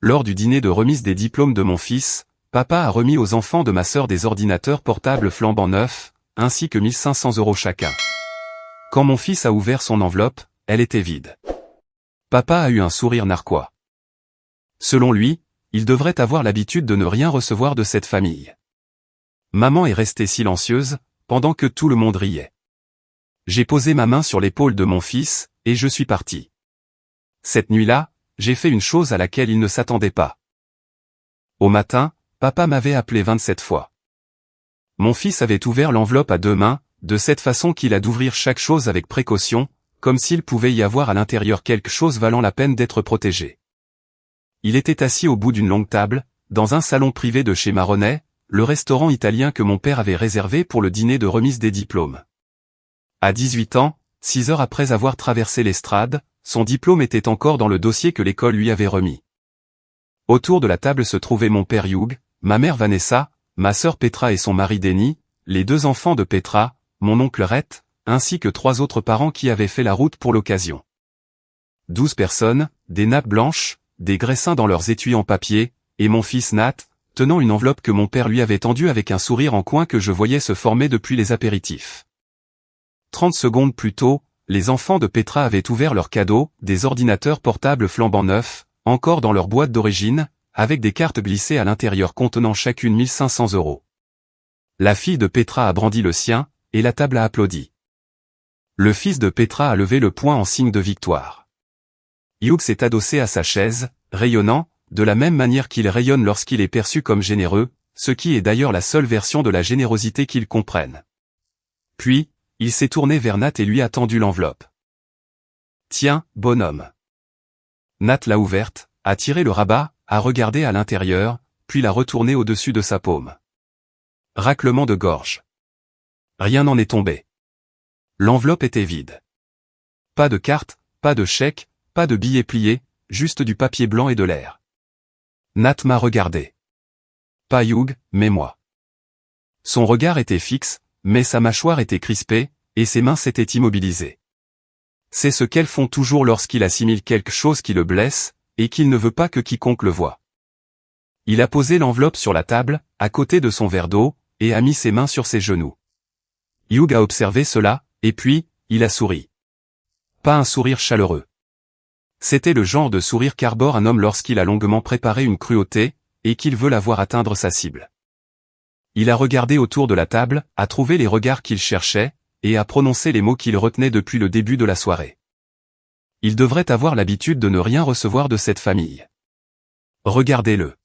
lors du dîner de remise des diplômes de mon fils, papa a remis aux enfants de ma sœur des ordinateurs portables flambant neufs, ainsi que 1500 € chacun. Quand mon fils a ouvert son enveloppe, elle était vide. Papa a eu un sourire narquois. Selon lui, il devrait avoir l'habitude de ne rien recevoir de cette famille. Maman est restée silencieuse, pendant que tout le monde riait. J'ai posé ma main sur l'épaule de mon fils, et je suis parti. Cette nuit-là, j'ai fait une chose à laquelle il ne s'attendait pas. Au matin, papa m'avait appelé 27 fois. Mon fils avait ouvert l'enveloppe à deux mains, de cette façon qu'il a d'ouvrir chaque chose avec précaution, comme s'il pouvait y avoir à l'intérieur quelque chose valant la peine d'être protégé. Il était assis au bout d'une longue table, dans un salon privé de chez Marronnet, le restaurant italien que mon père avait réservé pour le dîner de remise des diplômes. À 18 ans, 6 heures après avoir traversé l'estrade, son diplôme était encore dans le dossier que l'école lui avait remis. Autour de la table se trouvaient mon père Hugh, ma mère Vanessa, ma sœur Petra et son mari Denny, les deux enfants de Petra, mon oncle Rhett, ainsi que 3 autres parents qui avaient fait la route pour l'occasion. 12 personnes, des nappes blanches, des graissins dans leurs étuis en papier, et mon fils Nat, tenant une enveloppe que mon père lui avait tendue avec un sourire en coin que je voyais se former depuis les apéritifs. 30 secondes plus tôt, les enfants de Petra avaient ouvert leurs cadeaux, des ordinateurs portables flambant neufs, encore dans leur boîte d'origine, avec des cartes glissées à l'intérieur contenant chacune 1500 €. La fille de Petra a brandi le sien, et la table a applaudi. Le fils de Petra a levé le poing en signe de victoire. Hugh s'est adossé à sa chaise, rayonnant, de la même manière qu'il rayonne lorsqu'il est perçu comme généreux, ce qui est d'ailleurs la seule version de la générosité qu'il comprenne. Puis, il s'est tourné vers Nat et lui a tendu l'enveloppe. « Tiens, bonhomme. » Nat l'a ouverte, a tiré le rabat, a regardé à l'intérieur, puis l'a retourné au-dessus de sa paume. Raclement de gorge. Rien n'en est tombé. L'enveloppe était vide. Pas de carte, pas de chèque, pas de billets pliés, juste du papier blanc et de l'air. Nat m'a regardé. Pas Hugh, mais moi. Son regard était fixe, mais sa mâchoire était crispée, et ses mains s'étaient immobilisées. C'est ce qu'elles font toujours lorsqu'il assimile quelque chose qui le blesse, et qu'il ne veut pas que quiconque le voie. Il a posé l'enveloppe sur la table, à côté de son verre d'eau, et a mis ses mains sur ses genoux. Hugh a observé cela, et puis, il a souri. Pas un sourire chaleureux. C'était le genre de sourire qu'arbore un homme lorsqu'il a longuement préparé une cruauté, et qu'il veut la voir atteindre sa cible. Il a regardé autour de la table, a trouvé les regards qu'il cherchait, et a prononcé les mots qu'il retenait depuis le début de la soirée. Il devrait avoir l'habitude de ne rien recevoir de cette famille. Regardez-le.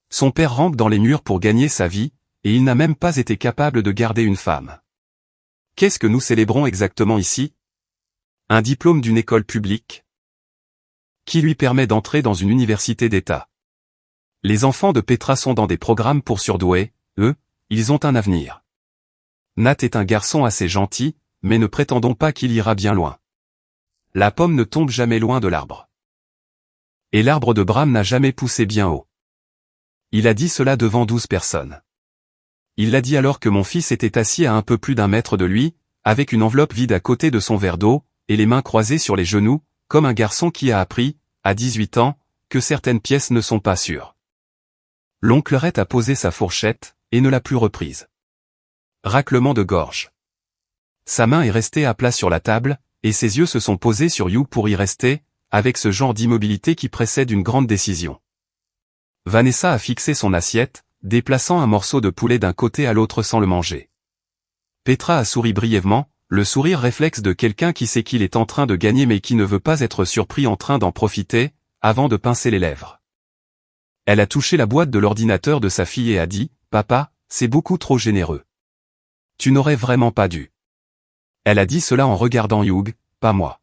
Son père rampe dans les murs pour gagner sa vie, et il n'a même pas été capable de garder une femme. Qu'est-ce que nous célébrons exactement ici? Un diplôme d'une école publique? Qui lui permet d'entrer dans une université d'État. Les enfants de Petra sont dans des programmes pour surdoués, eux, ils ont un avenir. Nat est un garçon assez gentil, mais ne prétendons pas qu'il ira bien loin. La pomme ne tombe jamais loin de l'arbre. Et l'arbre de Bram n'a jamais poussé bien haut. Il a dit cela devant 12 personnes. Il l'a dit alors que mon fils était assis à un peu plus d'1 mètre de lui, avec une enveloppe vide à côté de son verre d'eau, et les mains croisées sur les genoux, comme un garçon qui a appris, à 18 ans, que certaines pièces ne sont pas sûres. L'oncle Rhett a posé sa fourchette, et ne l'a plus reprise. Raclement de gorge. Sa main est restée à plat sur la table, et ses yeux se sont posés sur Hugh pour y rester, avec ce genre d'immobilité qui précède une grande décision. Vanessa a fixé son assiette, déplaçant un morceau de poulet d'un côté à l'autre sans le manger. Petra a souri brièvement, le sourire réflexe de quelqu'un qui sait qu'il est en train de gagner mais qui ne veut pas être surpris en train d'en profiter, avant de pincer les lèvres. Elle a touché la boîte de l'ordinateur de sa fille et a dit, « Papa, c'est beaucoup trop généreux. Tu n'aurais vraiment pas dû. » Elle a dit cela en regardant Hugh, pas moi.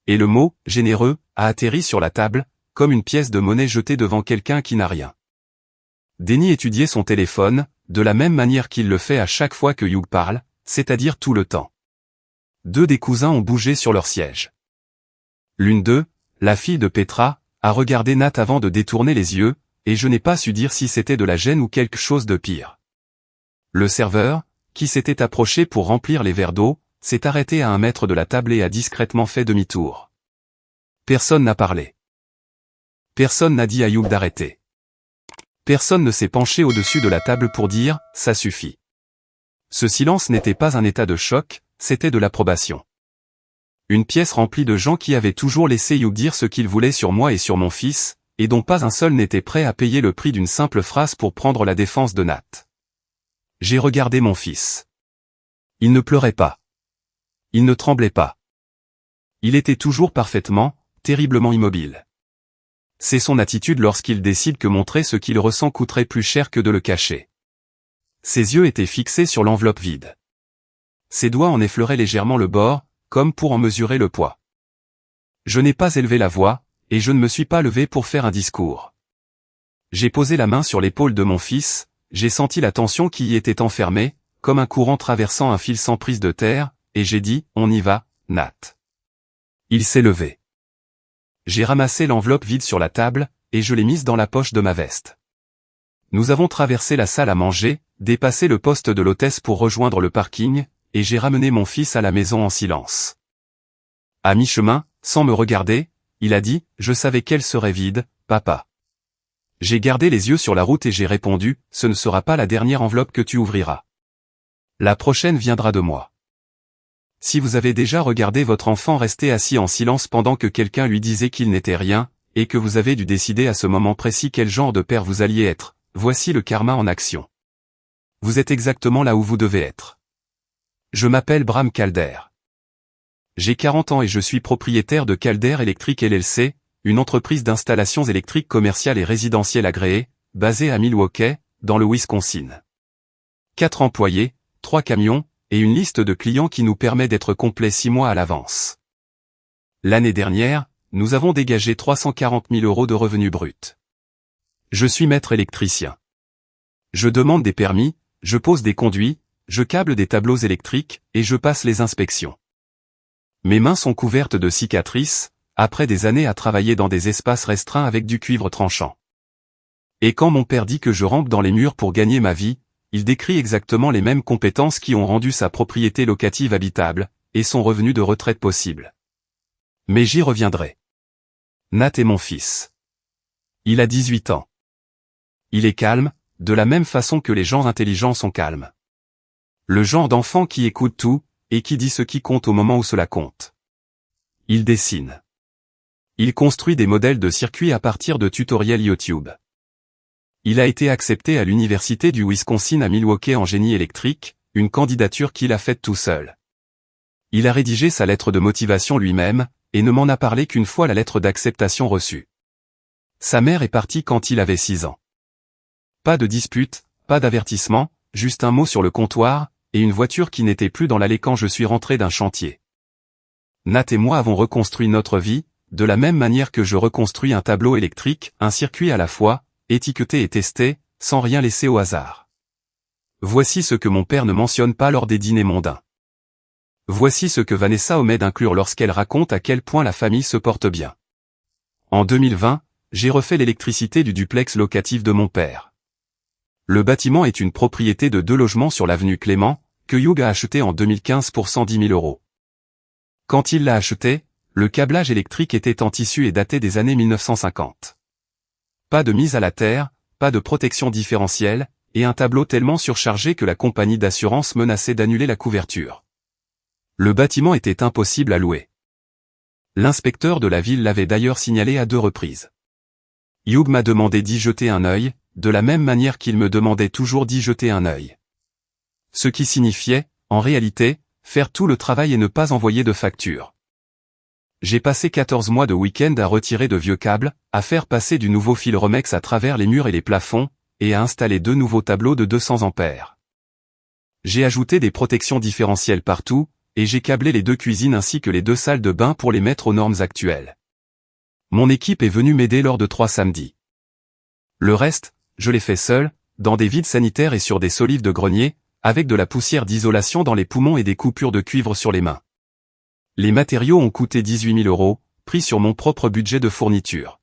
Et le mot « généreux » a atterri sur la table, comme une pièce de monnaie jetée devant quelqu'un qui n'a rien. Denny étudiait son téléphone, de la même manière qu'il le fait à chaque fois que Hugh parle, c'est-à-dire tout le temps. 2 des cousins ont bougé sur leur siège. L'une d'eux, la fille de Petra, a regardé Nat avant de détourner les yeux, et je n'ai pas su dire si c'était de la gêne ou quelque chose de pire. Le serveur, qui s'était approché pour remplir les verres d'eau, s'est arrêté à 1 mètre de la table et a discrètement fait demi-tour. Personne n'a parlé. Personne n'a dit à Hugh d'arrêter. Personne ne s'est penché au-dessus de la table pour dire « ça suffit ». Ce silence n'était pas un état de choc, c'était de l'approbation. Une pièce remplie de gens qui avaient toujours laissé Hugh dire ce qu'il voulait sur moi et sur mon fils, et dont pas un seul n'était prêt à payer le prix d'une simple phrase pour prendre la défense de Nat. J'ai regardé mon fils. Il ne pleurait pas. Il ne tremblait pas. Il était toujours parfaitement, terriblement immobile. C'est son attitude lorsqu'il décide que montrer ce qu'il ressent coûterait plus cher que de le cacher. Ses yeux étaient fixés sur l'enveloppe vide. Ses doigts en effleuraient légèrement le bord, comme pour en mesurer le poids. Je n'ai pas élevé la voix, et je ne me suis pas levé pour faire un discours. J'ai posé la main sur l'épaule de mon fils, j'ai senti la tension qui y était enfermée, comme un courant traversant un fil sans prise de terre, et j'ai dit « On y va, Nat ». Il s'est levé. J'ai ramassé l'enveloppe vide sur la table, et je l'ai mise dans la poche de ma veste. Nous avons traversé la salle à manger, dépassé le poste de l'hôtesse pour rejoindre le parking, et j'ai ramené mon fils à la maison en silence. À mi-chemin, sans me regarder, il a dit « Je savais qu'elle serait vide, papa ». J'ai gardé les yeux sur la route et j'ai répondu « Ce ne sera pas la dernière enveloppe que tu ouvriras. La prochaine viendra de moi ». Si vous avez déjà regardé votre enfant rester assis en silence pendant que quelqu'un lui disait qu'il n'était rien, et que vous avez dû décider à ce moment précis quel genre de père vous alliez être, voici le karma en action. Vous êtes exactement là où vous devez être. Je m'appelle Bram Calder. J'ai 40 ans et je suis propriétaire de Calder Electric LLC, une entreprise d'installations électriques commerciales et résidentielles agréée, basée à Milwaukee, dans le Wisconsin. 4 employés, 3 camions, et une liste de clients qui nous permet d'être complets 6 mois à l'avance. L'année dernière, nous avons dégagé 340 000 € de revenus bruts. Je suis maître électricien. Je demande des permis, je pose des conduits, je câble des tableaux électriques, et je passe les inspections. Mes mains sont couvertes de cicatrices, après des années à travailler dans des espaces restreints avec du cuivre tranchant. Et quand mon père dit que je rampe dans les murs pour gagner ma vie, il décrit exactement les mêmes compétences qui ont rendu sa propriété locative habitable, et son revenu de retraite possible. Mais j'y reviendrai. Nat est mon fils. Il a 18 ans. Il est calme, de la même façon que les gens intelligents sont calmes. Le genre d'enfant qui écoute tout, et qui dit ce qui compte au moment où cela compte. Il dessine. Il construit des modèles de circuits à partir de tutoriels YouTube. Il a été accepté à l'université du Wisconsin à Milwaukee en génie électrique, une candidature qu'il a faite tout seul. Il a rédigé sa lettre de motivation lui-même, et ne m'en a parlé qu'une fois la lettre d'acceptation reçue. Sa mère est partie quand il avait 6 ans. Pas de dispute, pas d'avertissement, juste un mot sur le comptoir, et une voiture qui n'était plus dans l'allée quand je suis rentré d'un chantier. Nat et moi avons reconstruit notre vie, de la même manière que je reconstruis un tableau électrique, un circuit à la fois, étiqueté et testé, sans rien laisser au hasard. Voici ce que mon père ne mentionne pas lors des dîners mondains. Voici ce que Vanessa omet d'inclure lorsqu'elle raconte à quel point la famille se porte bien. En 2020, j'ai refait l'électricité du duplex locatif de mon père. Le bâtiment est une propriété de 2 logements sur l'avenue Clément, que Hugh a acheté en 2015 pour 110 000 €. Quand il l'a acheté, le câblage électrique était en tissu et daté des années 1950. Pas de mise à la terre, pas de protection différentielle, et un tableau tellement surchargé que la compagnie d'assurance menaçait d'annuler la couverture. Le bâtiment était impossible à louer. L'inspecteur de la ville l'avait d'ailleurs signalé à 2 reprises. Hugh m'a demandé d'y jeter un œil, de la même manière qu'il me demandait toujours d'y jeter un œil. Ce qui signifiait, en réalité, faire tout le travail et ne pas envoyer de facture. J'ai passé 14 mois de week-end à retirer de vieux câbles, à faire passer du nouveau fil Romex à travers les murs et les plafonds, et à installer 2 nouveaux tableaux de 200 ampères. J'ai ajouté des protections différentielles partout, et j'ai câblé les 2 cuisines ainsi que les 2 salles de bain pour les mettre aux normes actuelles. Mon équipe est venue m'aider lors de 3 samedis. Le reste, je l'ai fait seul, dans des vides sanitaires et sur des solives de grenier, avec de la poussière d'isolation dans les poumons et des coupures de cuivre sur les mains. Les matériaux ont coûté 18 000 €, pris sur mon propre budget de fourniture.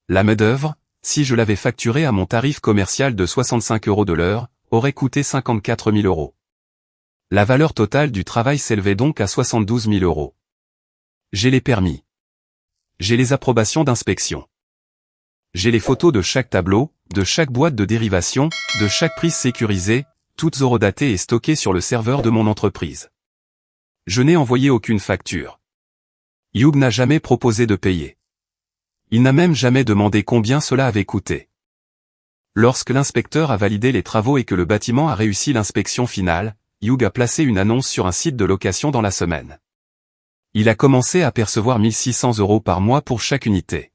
La main-d'œuvre, si je l'avais facturée à mon tarif commercial de 65 € de l'heure, aurait coûté 54 000 €. La valeur totale du travail s'élevait donc à 72 000 €. J'ai les permis. J'ai les approbations d'inspection. J'ai les photos de chaque tableau, de chaque boîte de dérivation, de chaque prise sécurisée, toutes horodatées et stockées sur le serveur de mon entreprise. Je n'ai envoyé aucune facture. Hugh n'a jamais proposé de payer. Il n'a même jamais demandé combien cela avait coûté. Lorsque l'inspecteur a validé les travaux et que le bâtiment a réussi l'inspection finale, Hugh a placé une annonce sur un site de location dans la semaine. Il a commencé à percevoir 1 600 € par mois pour chaque unité.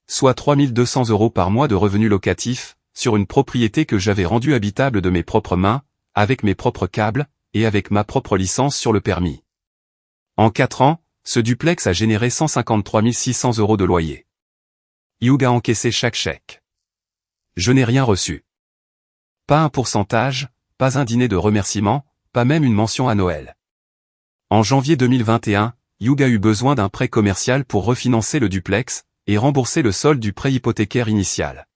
Soit 3 200 € par mois de revenus locatifs, sur une propriété que j'avais rendue habitable de mes propres mains, avec mes propres câbles, et avec ma propre licence sur le permis. En 4 ans, ce duplex a généré 153 600 € de loyer. Hugh a encaissé chaque chèque. Je n'ai rien reçu. Pas un pourcentage, pas un dîner de remerciement, pas même une mention à Noël. En janvier 2021, Hugh a eu besoin d'un prêt commercial pour refinancer le duplex, et rembourser le solde du prêt hypothécaire initial.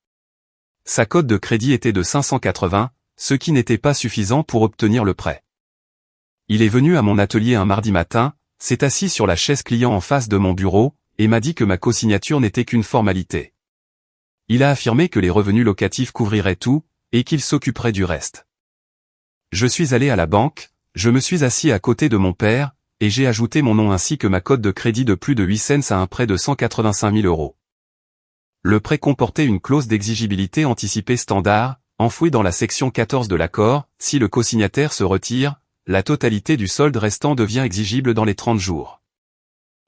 Sa cote de crédit était de 580, ce qui n'était pas suffisant pour obtenir le prêt. Il est venu à mon atelier un mardi matin, s'est assis sur la chaise client en face de mon bureau, et m'a dit que ma cosignature n'était qu'une formalité. Il a affirmé que les revenus locatifs couvriraient tout, et qu'il s'occuperait du reste. Je suis allé à la banque, je me suis assis à côté de mon père, et j'ai ajouté mon nom ainsi que ma cote de crédit de plus de 8 cents à un prêt de 185 000 €. Le prêt comportait une clause d'exigibilité anticipée standard, enfouie dans la section 14 de l'accord. Si le cosignataire se retire, la totalité du solde restant devient exigible dans les 30 jours.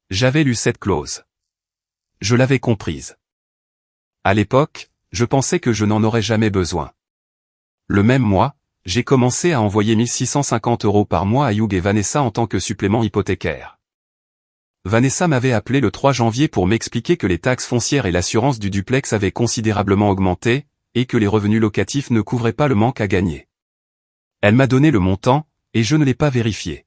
J'avais lu cette clause. Je l'avais comprise. À l'époque, je pensais que je n'en aurais jamais besoin. Le même mois, j'ai commencé à envoyer 1 650 € par mois à Hugh et Vanessa en tant que supplément hypothécaire. Vanessa m'avait appelé le 3 janvier pour m'expliquer que les taxes foncières et l'assurance du duplex avaient considérablement augmenté, et que les revenus locatifs ne couvraient pas le manque à gagner. Elle m'a donné le montant, et je ne l'ai pas vérifié.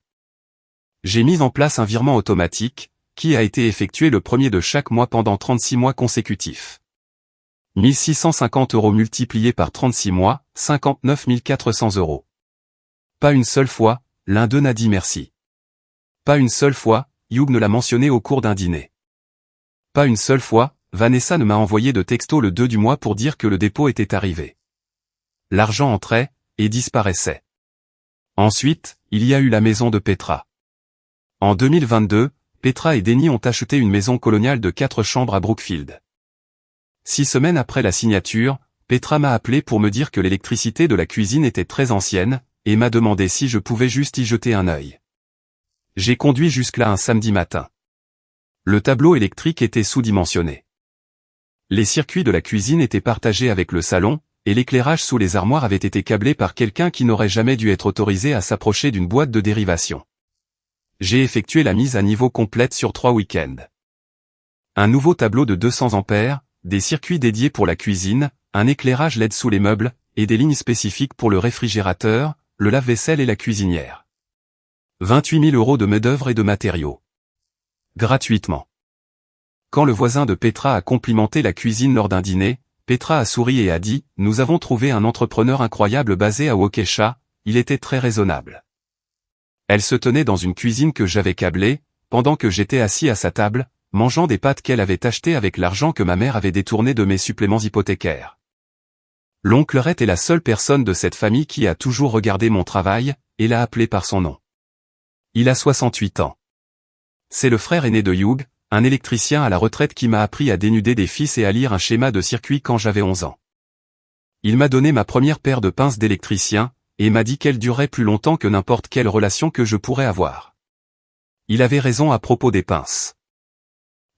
J'ai mis en place un virement automatique, qui a été effectué le premier de chaque mois pendant 36 mois consécutifs. 1 650 € multipliés par 36 mois, 59 400 €. Pas une seule fois, l'un d'eux n'a dit merci. Pas une seule fois, Hugh ne l'a mentionné au cours d'un dîner. Pas une seule fois, Vanessa ne m'a envoyé de texto le 2 du mois pour dire que le dépôt était arrivé. L'argent entrait, et disparaissait. Ensuite, il y a eu la maison de Petra. En 2022, Petra et Denny ont acheté une maison coloniale de 4 chambres à Brookfield. 6 semaines après la signature, Petra m'a appelé pour me dire que l'électricité de la cuisine était très ancienne, et m'a demandé si je pouvais juste y jeter un œil. J'ai conduit jusque-là un samedi matin. Le tableau électrique était sous-dimensionné. Les circuits de la cuisine étaient partagés avec le salon, et l'éclairage sous les armoires avait été câblé par quelqu'un qui n'aurait jamais dû être autorisé à s'approcher d'une boîte de dérivation. J'ai effectué la mise à niveau complète sur 3 week-ends. Un nouveau tableau de 200 ampères, des circuits dédiés pour la cuisine, un éclairage LED sous les meubles, et des lignes spécifiques pour le réfrigérateur, le lave-vaisselle et la cuisinière. 28 000 € de main-d'œuvre et de matériaux. Gratuitement. Quand le voisin de Petra a complimenté la cuisine lors d'un dîner, Petra a souri et a dit « Nous avons trouvé un entrepreneur incroyable basé à Waukesha, il était très raisonnable. » Elle se tenait dans une cuisine que j'avais câblée, pendant que j'étais assis à sa table, mangeant des pâtes qu'elle avait achetées avec l'argent que ma mère avait détourné de mes suppléments hypothécaires. L'oncle Rhett est la seule personne de cette famille qui a toujours regardé mon travail, et l'a appelé par son nom. Il a 68 ans. C'est le frère aîné de Hugh, un électricien à la retraite qui m'a appris à dénuder des fils et à lire un schéma de circuit quand j'avais 11 ans. Il m'a donné ma première paire de pinces d'électricien, et m'a dit qu'elle durerait plus longtemps que n'importe quelle relation que je pourrais avoir. Il avait raison à propos des pinces.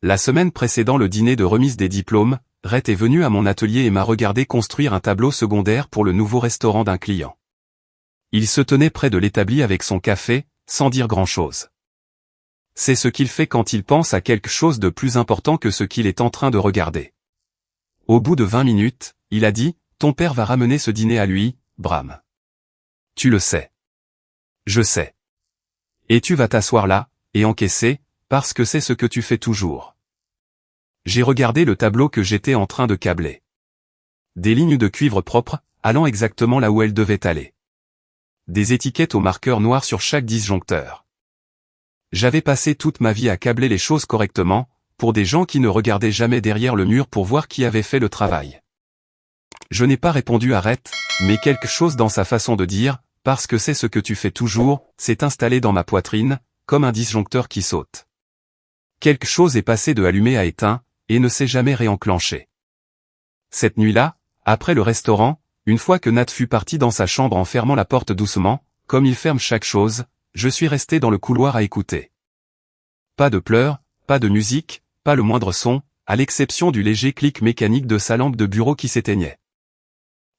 La semaine précédant le dîner de remise des diplômes, Rhett est venu à mon atelier et m'a regardé construire un tableau secondaire pour le nouveau restaurant d'un client. Il se tenait près de l'établi avec son café, sans dire grand-chose. C'est ce qu'il fait quand il pense à quelque chose de plus important que ce qu'il est en train de regarder. Au bout de 20 minutes, il a dit, « Ton père va ramener ce dîner à lui, Bram. Tu le sais. Je sais. Et tu vas t'asseoir là, et encaisser, parce que c'est ce que tu fais toujours. » J'ai regardé le tableau que j'étais en train de câbler. Des lignes de cuivre propres, allant exactement là où elles devaient aller. Des étiquettes au marqueur noir sur chaque disjoncteur. J'avais passé toute ma vie à câbler les choses correctement, pour des gens qui ne regardaient jamais derrière le mur pour voir qui avait fait le travail. Je n'ai pas répondu arrête, mais quelque chose dans sa façon de dire, parce que c'est ce que tu fais toujours, s'est installé dans ma poitrine, comme un disjoncteur qui saute. Quelque chose est passé de allumé à éteint, et ne s'est jamais réenclenché. Cette nuit-là, après le restaurant, une fois que Nat fut parti dans sa chambre en fermant la porte doucement, comme il ferme chaque chose, je suis resté dans le couloir à écouter. Pas de pleurs, pas de musique, pas le moindre son, à l'exception du léger clic mécanique de sa lampe de bureau qui s'éteignait.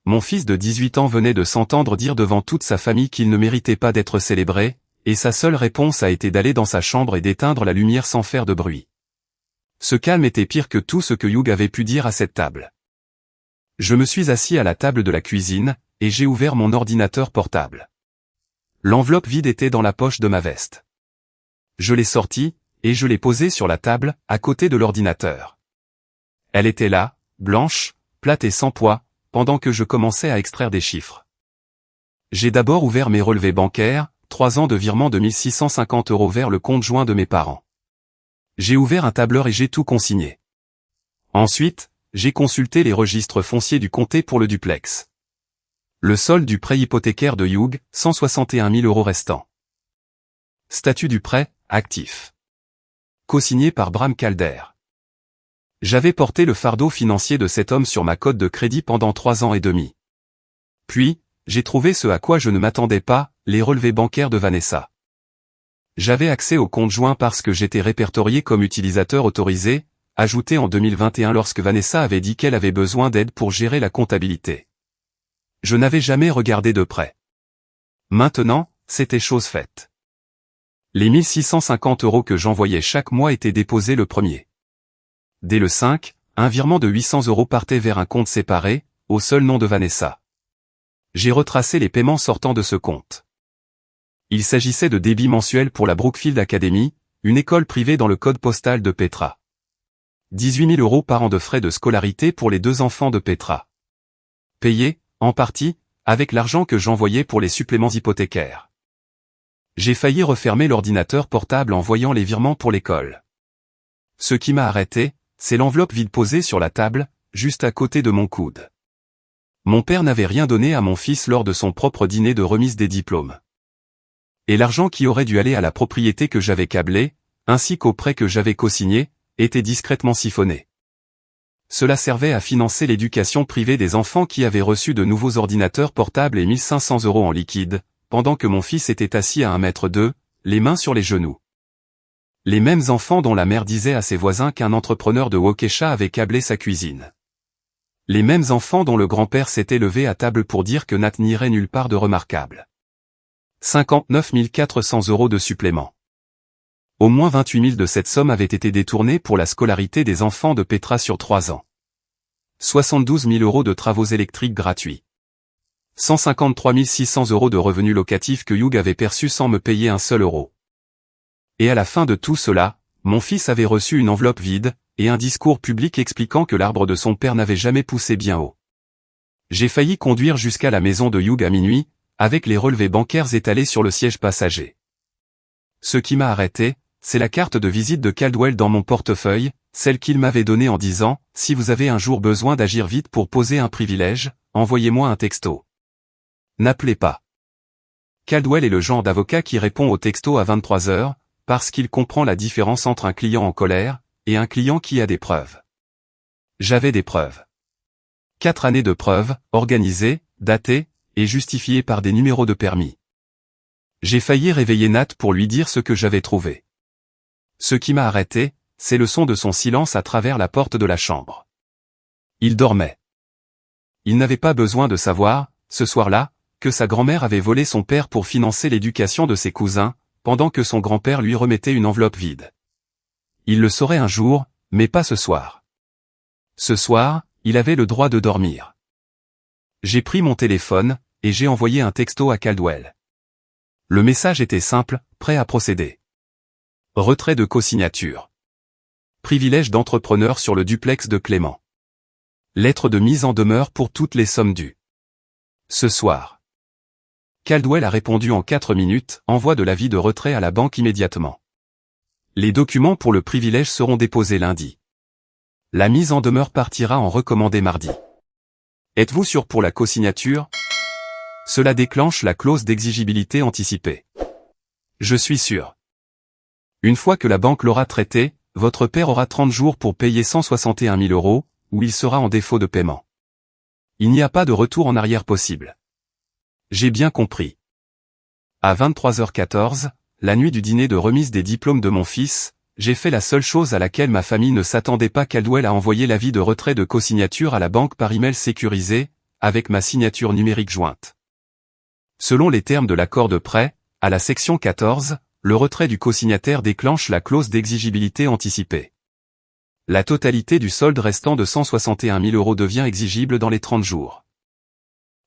Mon fils de 18 ans venait de s'entendre dire devant toute sa famille qu'il ne méritait pas d'être célébré, et sa seule réponse a été d'aller dans sa chambre et d'éteindre la lumière sans faire de bruit. Ce calme était pire que tout ce que Hugh avait pu dire à cette table. Je me suis assis à la table de la cuisine, et j'ai ouvert mon ordinateur portable. L'enveloppe vide était dans la poche de ma veste. Je l'ai sortie, et je l'ai posée sur la table, à côté de l'ordinateur. Elle était là, blanche, plate et sans poids, pendant que je commençais à extraire des chiffres. J'ai d'abord ouvert mes relevés bancaires, 3 ans de virement de 1650 € vers le compte joint de mes parents. J'ai ouvert un tableur et j'ai tout consigné. Ensuite, j'ai consulté les registres fonciers du comté pour le duplex. Le solde du prêt hypothécaire de Hugh, 161 000 € restant. Statut du prêt, actif. Co-signé par Bram Calder. J'avais porté le fardeau financier de cet homme sur ma cote de crédit pendant 3 ans et demi. Puis, j'ai trouvé ce à quoi je ne m'attendais pas, les relevés bancaires de Vanessa. J'avais accès au compte joint parce que j'étais répertorié comme utilisateur autorisé, ajouté en 2021 lorsque Vanessa avait dit qu'elle avait besoin d'aide pour gérer la comptabilité. Je n'avais jamais regardé de près. Maintenant, c'était chose faite. Les 1650 € que j'envoyais chaque mois étaient déposés le 1er. Dès le 5, un virement de 800 € partait vers un compte séparé, au seul nom de Vanessa. J'ai retracé les paiements sortant de ce compte. Il s'agissait de débits mensuels pour la Brookfield Academy, une école privée dans le code postal de Petra. 18 000 € par an de frais de scolarité pour les 2 enfants de Petra. Payés, en partie, avec l'argent que j'envoyais pour les suppléments hypothécaires. J'ai failli refermer l'ordinateur portable en voyant les virements pour l'école. Ce qui m'a arrêté, c'est l'enveloppe vide posée sur la table, juste à côté de mon coude. Mon père n'avait rien donné à mon fils lors de son propre dîner de remise des diplômes. Et l'argent qui aurait dû aller à la propriété que j'avais câblée, ainsi qu'au prêt que j'avais co-signé, était discrètement siphonné. Cela servait à financer l'éducation privée des enfants qui avaient reçu de nouveaux ordinateurs portables et 1500 € en liquide, pendant que mon fils était assis à 1,2 m, les mains sur les genoux. Les mêmes enfants dont la mère disait à ses voisins qu'un entrepreneur de Waukesha avait câblé sa cuisine. Les mêmes enfants dont le grand-père s'était levé à table pour dire que Nat n'irait nulle part de remarquable. 59 400 € de supplément. Au moins 28 000 de cette somme avait été détournée pour la scolarité des enfants de Petra sur 3 ans. 72 000 € de travaux électriques gratuits. 153 600 € de revenus locatifs que Hugh avait perçus sans me payer un seul euro. Et à la fin de tout cela, mon fils avait reçu une enveloppe vide, et un discours public expliquant que l'arbre de son père n'avait jamais poussé bien haut. J'ai failli conduire jusqu'à la maison de Hugh à minuit, avec les relevés bancaires étalés sur le siège passager. Ce qui m'a arrêté, c'est la carte de visite de Caldwell dans mon portefeuille, celle qu'il m'avait donnée en disant « Si vous avez un jour besoin d'agir vite pour poser un privilège, envoyez-moi un texto. N'appelez pas. » Caldwell est le genre d'avocat qui répond au texto à 23 h, parce qu'il comprend la différence entre un client en colère et un client qui a des preuves. J'avais des preuves. 4 années de preuves, organisées, datées, et justifiées par des numéros de permis. J'ai failli réveiller Nat pour lui dire ce que j'avais trouvé. Ce qui m'a arrêté, c'est le son de son silence à travers la porte de la chambre. Il dormait. Il n'avait pas besoin de savoir, ce soir-là, que sa grand-mère avait volé son père pour financer l'éducation de ses cousins, pendant que son grand-père lui remettait une enveloppe vide. Il le saurait un jour, mais pas ce soir. Ce soir, il avait le droit de dormir. J'ai pris mon téléphone, et j'ai envoyé un texto à Caldwell. Le message était simple, prêt à procéder. Retrait de cosignature. Privilège d'entrepreneur sur le duplex de Clément. Lettre de mise en demeure pour toutes les sommes dues. Ce soir. Caldwell a répondu en 4 minutes, envoi de l'avis de retrait à la banque immédiatement. Les documents pour le privilège seront déposés lundi. La mise en demeure partira en recommandé mardi. Êtes-vous sûr pour la cosignature? Cela déclenche la clause d'exigibilité anticipée. Je suis sûr. Une fois que la banque l'aura traité, votre père aura 30 jours pour payer 161 000 €, ou il sera en défaut de paiement. Il n'y a pas de retour en arrière possible. J'ai bien compris. À 23h14, la nuit du dîner de remise des diplômes de mon fils, j'ai fait la seule chose à laquelle ma famille ne s'attendait pas. Caldwell a envoyé l'avis de retrait de cosignature à la banque par email sécurisé, avec ma signature numérique jointe. Selon les termes de l'accord de prêt, à la section 14, le retrait du cosignataire déclenche la clause d'exigibilité anticipée. La totalité du solde restant de 161 000 € devient exigible dans les 30 jours.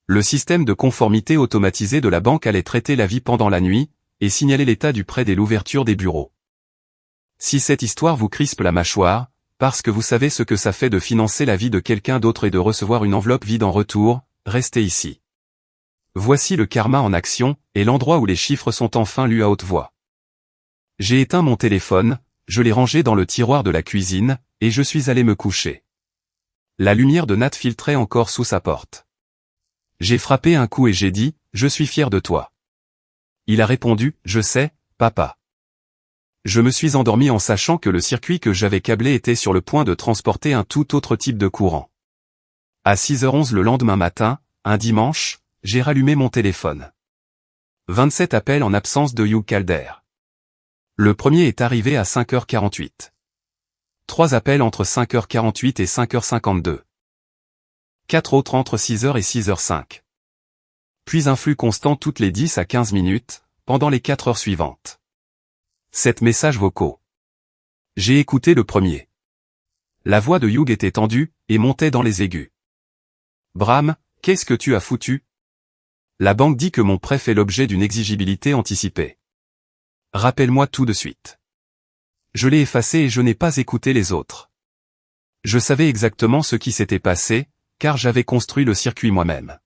Le système de conformité automatisé de la banque allait traiter l'avis pendant la nuit, et signaler l'état du prêt dès l'ouverture des bureaux. Si cette histoire vous crispe la mâchoire, parce que vous savez ce que ça fait de financer la vie de quelqu'un d'autre et de recevoir une enveloppe vide en retour, restez ici. Voici le karma en action, et l'endroit où les chiffres sont enfin lus à haute voix. J'ai éteint mon téléphone, je l'ai rangé dans le tiroir de la cuisine, et je suis allé me coucher. La lumière de Nat filtrait encore sous sa porte. J'ai frappé un coup et j'ai dit, « Je suis fier de toi. » Il a répondu, « Je sais, papa. » Je me suis endormi en sachant que le circuit que j'avais câblé était sur le point de transporter un tout autre type de courant. À 6h11 le lendemain matin, un dimanche, j'ai rallumé mon téléphone. 27 appels en absence de Hugh Calder. Le premier est arrivé à 5h48. 3 appels entre 5h48 et 5h52. 4 autres entre 6h et 6h05. Puis un flux constant toutes les 10 à 15 minutes, pendant les 4 heures suivantes. 7 messages vocaux. J'ai écouté le premier. La voix de Hugh était tendue, et montait dans les aigus. Bram, qu'est-ce que tu as foutu? La banque dit que mon prêt fait l'objet d'une exigibilité anticipée. Rappelle-moi tout de suite. Je l'ai effacé et je n'ai pas écouté les autres. Je savais exactement ce qui s'était passé, car j'avais construit le circuit moi-même.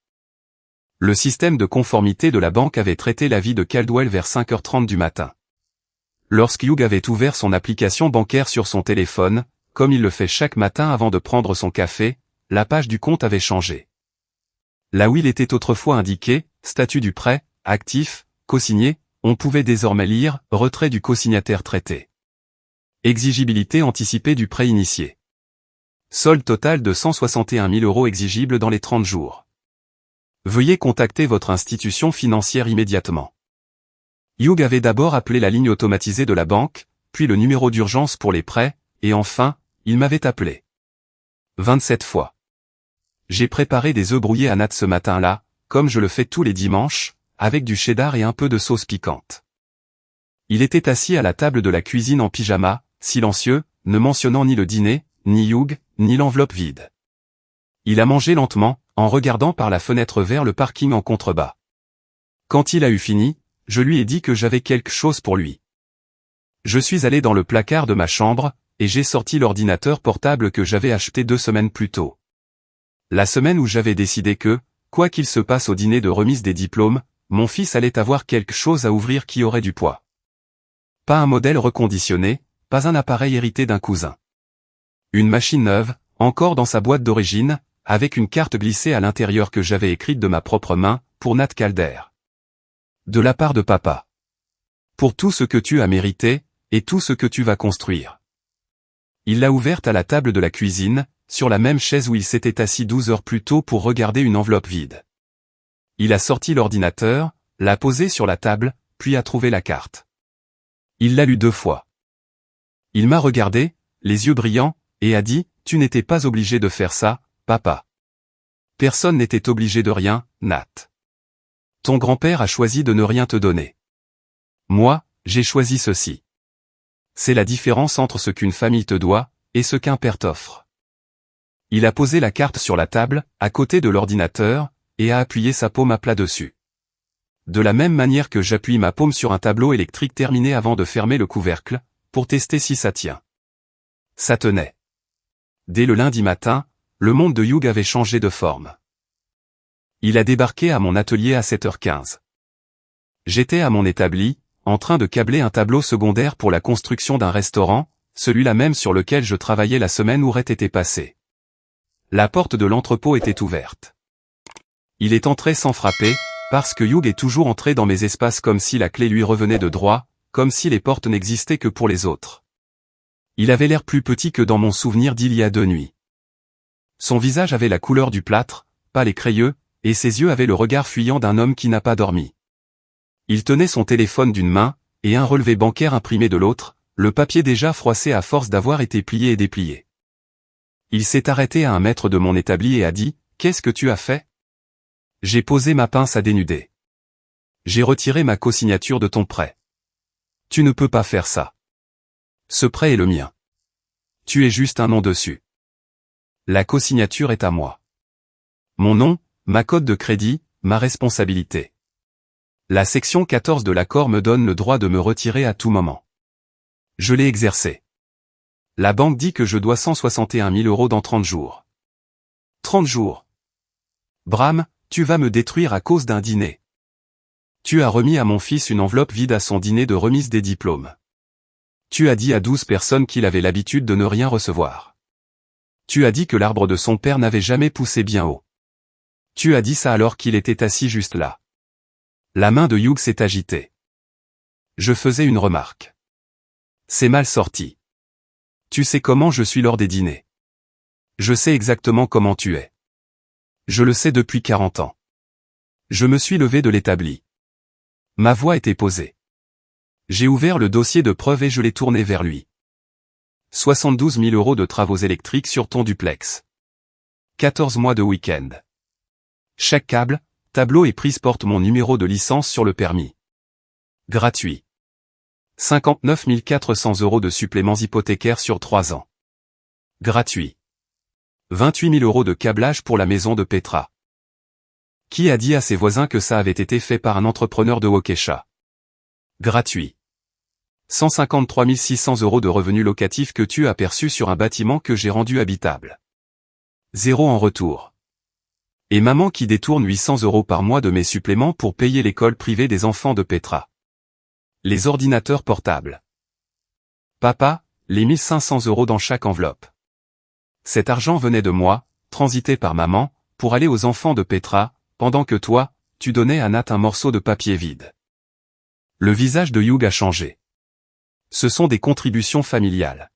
Le système de conformité de la banque avait traité l'avis de Caldwell vers 5h30 du matin. Lorsque Hugh avait ouvert son application bancaire sur son téléphone, comme il le fait chaque matin avant de prendre son café, la page du compte avait changé. Là où il était autrefois indiqué, statut du prêt, actif, cosigné, on pouvait désormais lire, retrait du cosignataire traité. Exigibilité anticipée du prêt initié. Solde total de 161 000 € exigible dans les 30 jours. Veuillez contacter votre institution financière immédiatement. Hugh avait d'abord appelé la ligne automatisée de la banque, puis le numéro d'urgence pour les prêts, et enfin, il m'avait appelé. 27 fois. J'ai préparé des œufs brouillés à Nat ce matin-là, comme je le fais tous les dimanches, avec du cheddar et un peu de sauce piquante. Il était assis à la table de la cuisine en pyjama, silencieux, ne mentionnant ni le dîner, ni Hugh, ni l'enveloppe vide. Il a mangé lentement, en regardant par la fenêtre vers le parking en contrebas. Quand il a eu fini, je lui ai dit que j'avais quelque chose pour lui. Je suis allé dans le placard de ma chambre, et j'ai sorti l'ordinateur portable que j'avais acheté 2 semaines plus tôt. La semaine où j'avais décidé que, quoi qu'il se passe au dîner de remise des diplômes, mon fils allait avoir quelque chose à ouvrir qui aurait du poids. Pas un modèle reconditionné, pas un appareil hérité d'un cousin. Une machine neuve, encore dans sa boîte d'origine, avec une carte glissée à l'intérieur que j'avais écrite de ma propre main, pour Nat Calder. De la part de papa. Pour tout ce que tu as mérité, et tout ce que tu vas construire. Il l'a ouverte à la table de la cuisine, sur la même chaise où il s'était assis 12 heures plus tôt pour regarder une enveloppe vide. Il a sorti l'ordinateur, l'a posé sur la table, puis a trouvé la carte. Il l'a lu 2 fois. Il m'a regardé, les yeux brillants, et a dit, « Tu n'étais pas obligé de faire ça, papa. Personne n'était obligé de rien, Nat. Ton grand-père a choisi de ne rien te donner. Moi, j'ai choisi ceci. C'est la différence entre ce qu'une famille te doit, et ce qu'un père t'offre. » Il a posé la carte sur la table, à côté de l'ordinateur, et a appuyé sa paume à plat dessus. De la même manière que j'appuie ma paume sur un tableau électrique terminé avant de fermer le couvercle, pour tester si ça tient. Ça tenait. Dès le lundi matin, le monde de Hugh avait changé de forme. Il a débarqué à mon atelier à 7h15. J'étais à mon établi, en train de câbler un tableau secondaire pour la construction d'un restaurant, celui-là même sur lequel je travaillais la semaine où Rhett était passé. La porte de l'entrepôt était ouverte. Il est entré sans frapper, parce que Hugh est toujours entré dans mes espaces comme si la clé lui revenait de droit, comme si les portes n'existaient que pour les autres. Il avait l'air plus petit que dans mon souvenir d'il y a 2 nuits. Son visage avait la couleur du plâtre, pâle et crayeux, et ses yeux avaient le regard fuyant d'un homme qui n'a pas dormi. Il tenait son téléphone d'une main, et un relevé bancaire imprimé de l'autre, le papier déjà froissé à force d'avoir été plié et déplié. Il s'est arrêté à 1 mètre de mon établi et a dit « Qu'est-ce que tu as fait ?» J'ai posé ma pince à dénuder. J'ai retiré ma cosignature de ton prêt. Tu ne peux pas faire ça. Ce prêt est le mien. Tu es juste un nom dessus. La cosignature est à moi. Mon nom, ma cote de crédit, ma responsabilité. La section 14 de l'accord me donne le droit de me retirer à tout moment. Je l'ai exercé. La banque dit que je dois 161 000 € dans 30 jours. 30 jours. Bram, tu vas me détruire à cause d'un dîner. Tu as remis à mon fils une enveloppe vide à son dîner de remise des diplômes. Tu as dit à 12 personnes qu'il avait l'habitude de ne rien recevoir. Tu as dit que l'arbre de son père n'avait jamais poussé bien haut. Tu as dit ça alors qu'il était assis juste là. La main de Hugh s'est agitée. Je faisais une remarque. C'est mal sorti. Tu sais comment je suis lors des dîners. Je sais exactement comment tu es. Je le sais depuis 40 ans. Je me suis levé de l'établi. Ma voix était posée. J'ai ouvert le dossier de preuve et je l'ai tourné vers lui. 72 000 € de travaux électriques sur ton duplex. 14 mois de week-end. Chaque câble, tableau et prise porte mon numéro de licence sur le permis. Gratuit. 59 400 € de suppléments hypothécaires sur 3 ans. Gratuit. 28 000 € de câblage pour la maison de Petra. Qui a dit à ses voisins que ça avait été fait par un entrepreneur de Waukesha? Gratuit. 153 600 € de revenus locatifs que tu as perçus sur un bâtiment que j'ai rendu habitable. 0 en retour. Et maman qui détourne 800 € par mois de mes suppléments pour payer l'école privée des enfants de Petra. Les ordinateurs portables. Papa, les 1500 € dans chaque enveloppe. Cet argent venait de moi, transité par maman, pour aller aux enfants de Petra, pendant que toi, tu donnais à Nat un morceau de papier vide. Le visage de Hugh a changé. Ce sont des contributions familiales.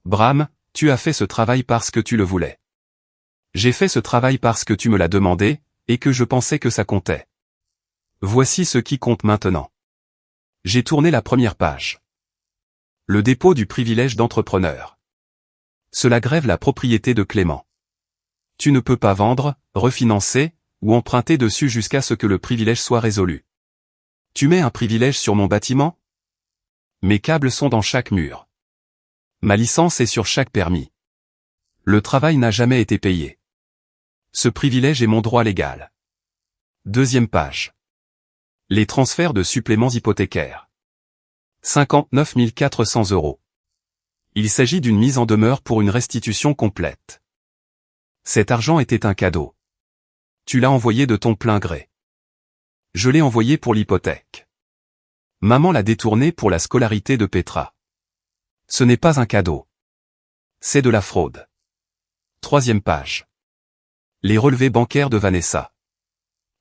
Bram, tu as fait ce travail parce que tu le voulais. J'ai fait ce travail parce que tu me l'as demandé, et que je pensais que ça comptait. Voici ce qui compte maintenant. J'ai tourné la première page. Le dépôt du privilège d'entrepreneur. Cela grève la propriété de Clément. Tu ne peux pas vendre, refinancer, ou emprunter dessus jusqu'à ce que le privilège soit résolu. Tu mets un privilège sur mon bâtiment? Mes câbles sont dans chaque mur. Ma licence est sur chaque permis. Le travail n'a jamais été payé. Ce privilège est mon droit légal. Deuxième page. Les transferts de suppléments hypothécaires. 59 400 €. Il s'agit d'une mise en demeure pour une restitution complète. Cet argent était un cadeau. Tu l'as envoyé de ton plein gré. Je l'ai envoyé pour l'hypothèque. Maman l'a détourné pour la scolarité de Petra. Ce n'est pas un cadeau. C'est de la fraude. Troisième page. Les relevés bancaires de Vanessa.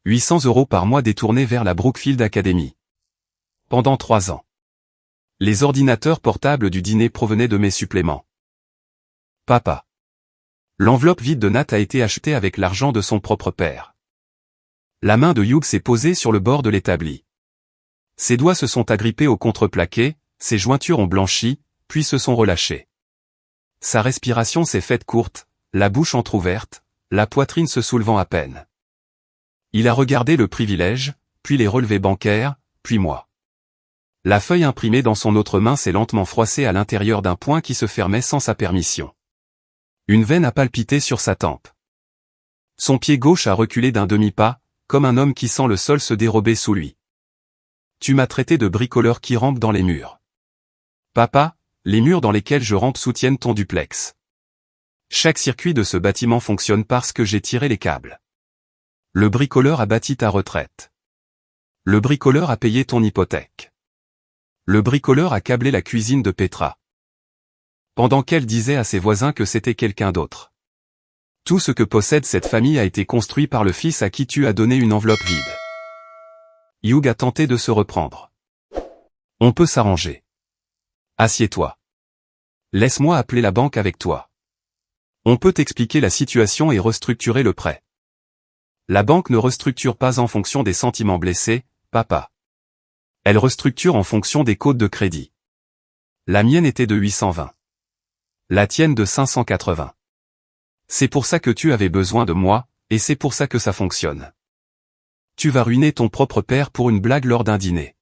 800 € par mois détournés vers la Brookfield Academy. Pendant 3 ans. Les ordinateurs portables du dîner provenaient de mes suppléments. Papa. L'enveloppe vide de Nat a été achetée avec l'argent de son propre père. La main de Hugh s'est posée sur le bord de l'établi. Ses doigts se sont agrippés au contreplaqué, ses jointures ont blanchi, puis se sont relâchées. Sa respiration s'est faite courte, la bouche entr'ouverte, la poitrine se soulevant à peine. Il a regardé le privilège, puis les relevés bancaires, puis moi. La feuille imprimée dans son autre main s'est lentement froissée à l'intérieur d'un poing qui se fermait sans sa permission. Une veine a palpité sur sa tempe. Son pied gauche a reculé d'un demi-pas, comme un homme qui sent le sol se dérober sous lui. Tu m'as traité de bricoleur qui rampe dans les murs. Papa, les murs dans lesquels je rampe soutiennent ton duplex. Chaque circuit de ce bâtiment fonctionne parce que j'ai tiré les câbles. Le bricoleur a bâti ta retraite. Le bricoleur a payé ton hypothèque. Le bricoleur a câblé la cuisine de Petra, pendant qu'elle disait à ses voisins que c'était quelqu'un d'autre. Tout ce que possède cette famille a été construit par le fils à qui tu as donné une enveloppe vide. Hugh a tenté de se reprendre. On peut s'arranger. Assieds-toi. Laisse-moi appeler la banque avec toi. On peut t'expliquer la situation et restructurer le prêt. La banque ne restructure pas en fonction des sentiments blessés, papa. Elle restructure en fonction des codes de crédit. La mienne était de 820. La tienne de 580. C'est pour ça que tu avais besoin de moi, et c'est pour ça que ça fonctionne. Tu vas ruiner ton propre père pour une blague lors d'un dîner.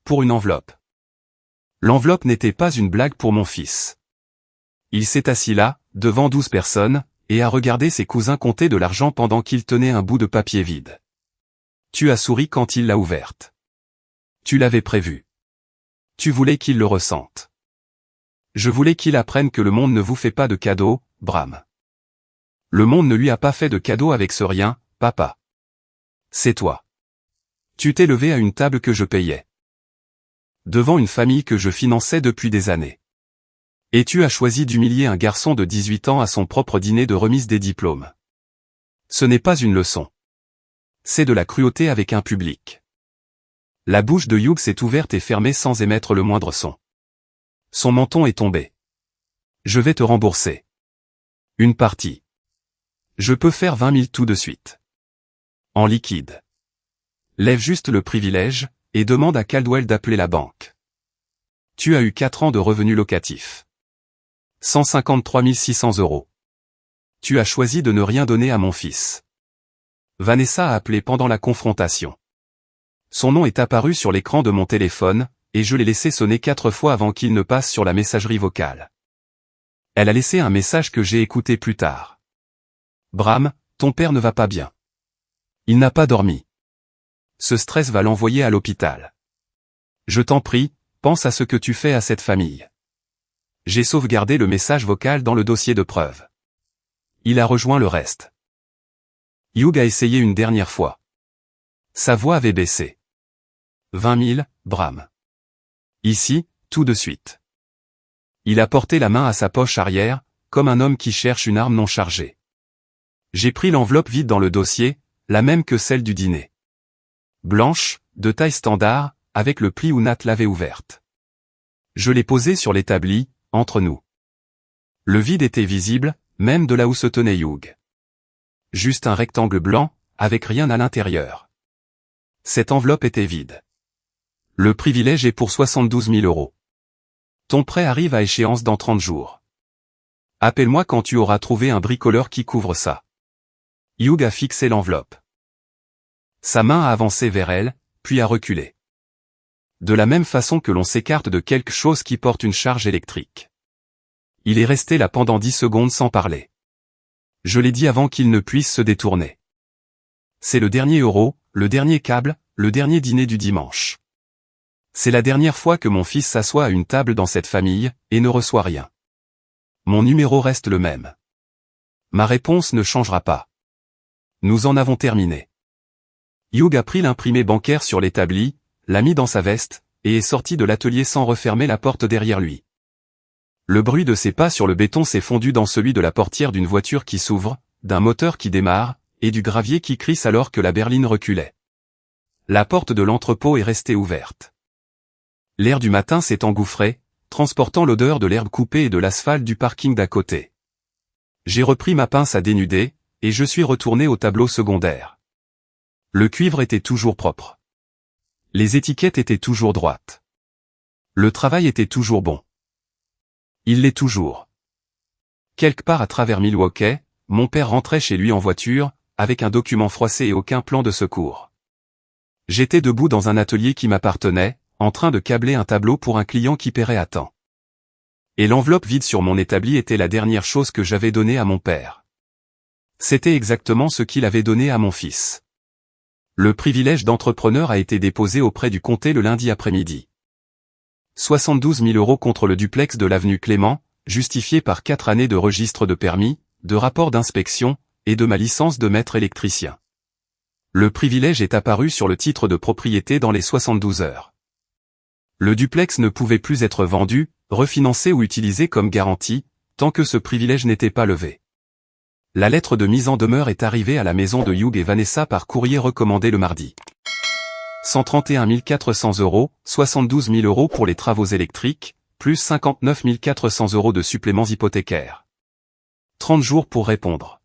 Pour une enveloppe. L'enveloppe n'était pas une blague pour mon fils. Il s'est assis là, devant 12 personnes, et a regardé ses cousins compter de l'argent pendant qu'il tenait un bout de papier vide. Tu as souri quand il l'a ouverte. Tu l'avais prévu. Tu voulais qu'il le ressente. Je voulais qu'il apprenne que le monde ne vous fait pas de cadeaux, Bram. Le monde ne lui a pas fait de cadeau avec ce rien, papa. C'est toi. Tu t'es levé à une table que je payais. Devant une famille que je finançais depuis des années. Et tu as choisi d'humilier un garçon de 18 ans à son propre dîner de remise des diplômes. Ce n'est pas une leçon. C'est de la cruauté avec un public. La bouche de Hugh s'est ouverte et fermée sans émettre le moindre son. Son menton est tombé. Je vais te rembourser. Une partie. Je peux faire 20 000 tout de suite. En liquide. Lève juste le privilège, et demande à Caldwell d'appeler la banque. Tu as eu 4 ans de revenus locatifs. 153 600 €. Tu as choisi de ne rien donner à mon fils. Vanessa a appelé pendant la confrontation. Son nom est apparu sur l'écran de mon téléphone, et je l'ai laissé sonner 4 fois avant qu'il ne passe sur la messagerie vocale. Elle a laissé un message que j'ai écouté plus tard. Bram, ton père ne va pas bien. Il n'a pas dormi. Ce stress va l'envoyer à l'hôpital. Je t'en prie, pense à ce que tu fais à cette famille. J'ai sauvegardé le message vocal dans le dossier de preuve. Il a rejoint le reste. Hugh a essayé une dernière fois. Sa voix avait baissé. 20 000, Bram. Ici, tout de suite. Il a porté la main à sa poche arrière, comme un homme qui cherche une arme non chargée. J'ai pris l'enveloppe vide dans le dossier, la même que celle du dîner. Blanche, de taille standard, avec le pli où Nat l'avait ouverte. Je l'ai posée sur l'établi, entre nous. Le vide était visible, même de là où se tenait Hugh. Juste un rectangle blanc, avec rien à l'intérieur. Cette enveloppe était vide. Le privilège est pour 72 000 €. Ton prêt arrive à échéance dans 30 jours. Appelle-moi quand tu auras trouvé un bricoleur qui couvre ça. Hugh a fixé l'enveloppe. Sa main a avancé vers elle, puis a reculé. De la même façon que l'on s'écarte de quelque chose qui porte une charge électrique. Il est resté là pendant 10 secondes sans parler. Je l'ai dit avant qu'il ne puisse se détourner. C'est le dernier euro, le dernier câble, le dernier dîner du dimanche. C'est la dernière fois que mon fils s'assoit à une table dans cette famille, et ne reçoit rien. Mon numéro reste le même. Ma réponse ne changera pas. Nous en avons terminé. Hugh a pris l'imprimé bancaire sur l'établi, l'a mis dans sa veste, et est sorti de l'atelier sans refermer la porte derrière lui. Le bruit de ses pas sur le béton s'est fondu dans celui de la portière d'une voiture qui s'ouvre, d'un moteur qui démarre, et du gravier qui crisse alors que la berline reculait. La porte de l'entrepôt est restée ouverte. L'air du matin s'est engouffré, transportant l'odeur de l'herbe coupée et de l'asphalte du parking d'à côté. J'ai repris ma pince à dénuder, et je suis retourné au tableau secondaire. Le cuivre était toujours propre. Les étiquettes étaient toujours droites. Le travail était toujours bon. Il l'est toujours. Quelque part à travers Milwaukee, mon père rentrait chez lui en voiture, avec un document froissé et aucun plan de secours. J'étais debout dans un atelier qui m'appartenait, en train de câbler un tableau pour un client qui paierait à temps. Et l'enveloppe vide sur mon établi était la dernière chose que j'avais donnée à mon père. C'était exactement ce qu'il avait donné à mon fils. Le privilège d'entrepreneur a été déposé auprès du comté le lundi après-midi. 72 000 € contre le duplex de l'avenue Clément, justifié par 4 années de registre de permis, de rapport d'inspection, et de ma licence de maître électricien. Le privilège est apparu sur le titre de propriété dans les 72 heures. Le duplex ne pouvait plus être vendu, refinancé ou utilisé comme garantie, tant que ce privilège n'était pas levé. La lettre de mise en demeure est arrivée à la maison de Hugh et Vanessa par courrier recommandé le mardi. 131 400 €, 72 000 € pour les travaux électriques, plus 59 400 € de suppléments hypothécaires. 30 jours pour répondre.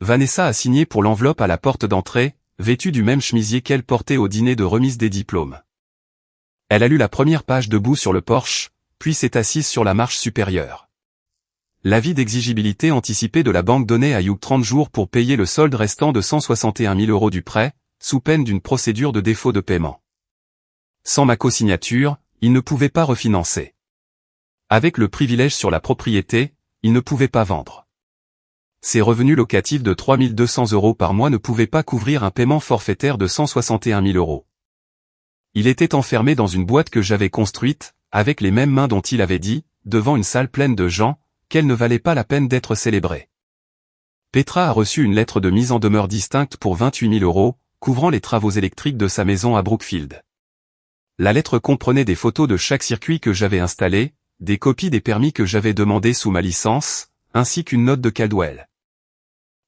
Vanessa a signé pour l'enveloppe à la porte d'entrée, vêtue du même chemisier qu'elle portait au dîner de remise des diplômes. Elle a lu la première page debout sur le porche, puis s'est assise sur la marche supérieure. L'avis d'exigibilité anticipée de la banque donnait à Hugh 30 jours pour payer le solde restant de 161 000 € du prêt, sous peine d'une procédure de défaut de paiement. Sans ma co-signature, il ne pouvait pas refinancer. Avec le privilège sur la propriété, il ne pouvait pas vendre. Ses revenus locatifs de 3 200 € par mois ne pouvaient pas couvrir un paiement forfaitaire de 161 000 €. Il était enfermé dans une boîte que j'avais construite, avec les mêmes mains dont il avait dit, devant une salle pleine de gens, qu'elle ne valait pas la peine d'être célébrée. Petra a reçu une lettre de mise en demeure distincte pour 28 000 €, couvrant les travaux électriques de sa maison à Brookfield. La lettre comprenait des photos de chaque circuit que j'avais installé, des copies des permis que j'avais demandés sous ma licence, ainsi qu'une note de Caldwell.